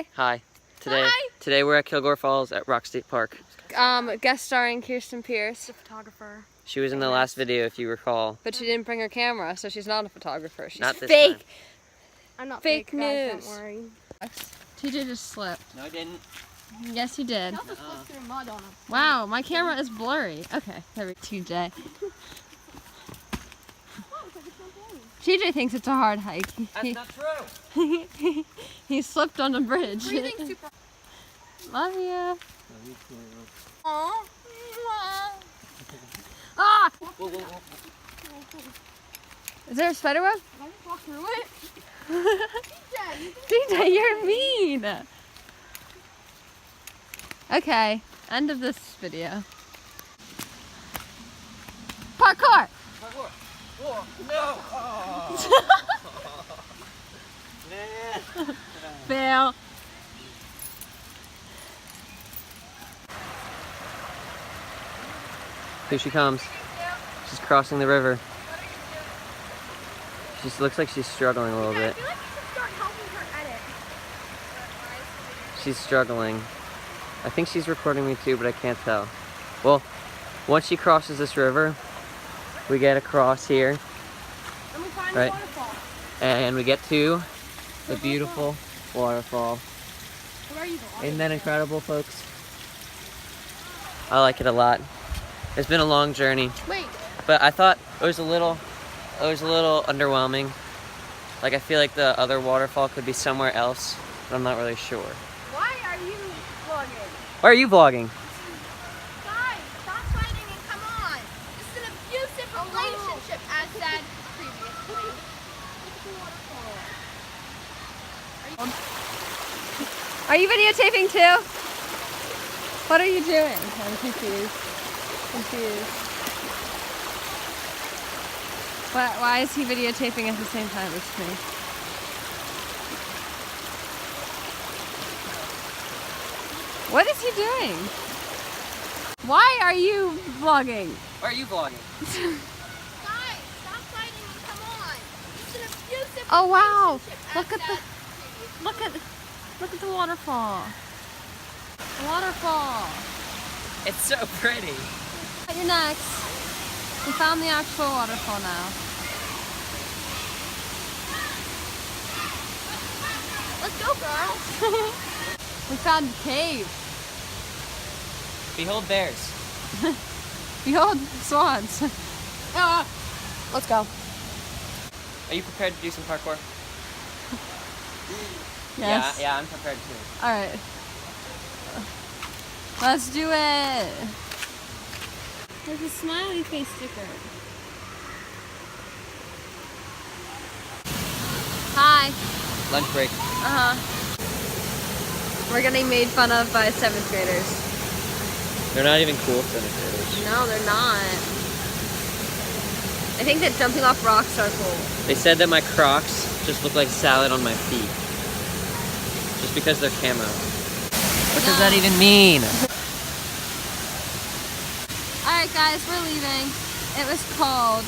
Hi. Hi. Today, Hi. Today we're at Kilgore Falls at Rock State Park. Guest starring Kirsten Pierce. A photographer. She was in the last video, if you recall. But she didn't bring her camera, so she's not a photographer. She's Not this fake. time. I'm not Fake fake, guys, news. don't worry. TJ just slipped. No, I didn't. Yes, you did. He also slipped through mud on him. Wow, my camera is blurry. Okay, there we go. TJ. TJ thinks it's a hard hike. That's not true. He slipped on a bridge. Breathing super. Love you. Love you too. Aww. Ah! Whoa, whoa, whoa. Is there a spider web? Can I just walk through it? TJ, you're mean. Okay, end of this video. Parkour! Parkour. Whoa, no! Oh. Man. Fail. Here she comes. She's crossing the river. She looks like she's struggling a little bit. I feel like you should start helping her edit. She's struggling. I think she's recording me too, but I can't tell. Well, once she crosses this river, we get across here, And we find right, the waterfall. and we get to the beautiful waterfall. Where are you going? Isn't that incredible, folks? I like it a lot. It's been a long journey, Wait. but I thought it was a little underwhelming. Like, I feel like the other waterfall could be somewhere else, but I'm not really sure. Why are you vlogging? Why are you vlogging? Guys, stop fighting and come on. This is an abusive relationship, as said previously. Look at the waterfall. Are you videotaping too? What are you doing? I'm confused. Why is he videotaping at the same time as me? What is he doing? Why are you vlogging? Why are you vlogging? Guys, stop fighting and come on. This is an abusive Oh wow! relationship, Look as at the said look at the waterfall. The waterfall. It's so pretty. You're next. We found the actual waterfall now. Let's go, girls. We found a cave. Behold bears. Behold, swans. Ah. Let's go. Are you prepared to do some parkour? Yes. Yeah, I'm prepared too. All right. Let's do it. There's a smiley face sticker. Hi. Lunch break. We're getting made fun of by 7th graders. They're not even cool 7th graders. No, they're not. I think that jumping off rocks are cool. They said that my Crocs just look like salad on my feet. Just because they're camo. What does that even mean? Alright guys, we're leaving. It was cold.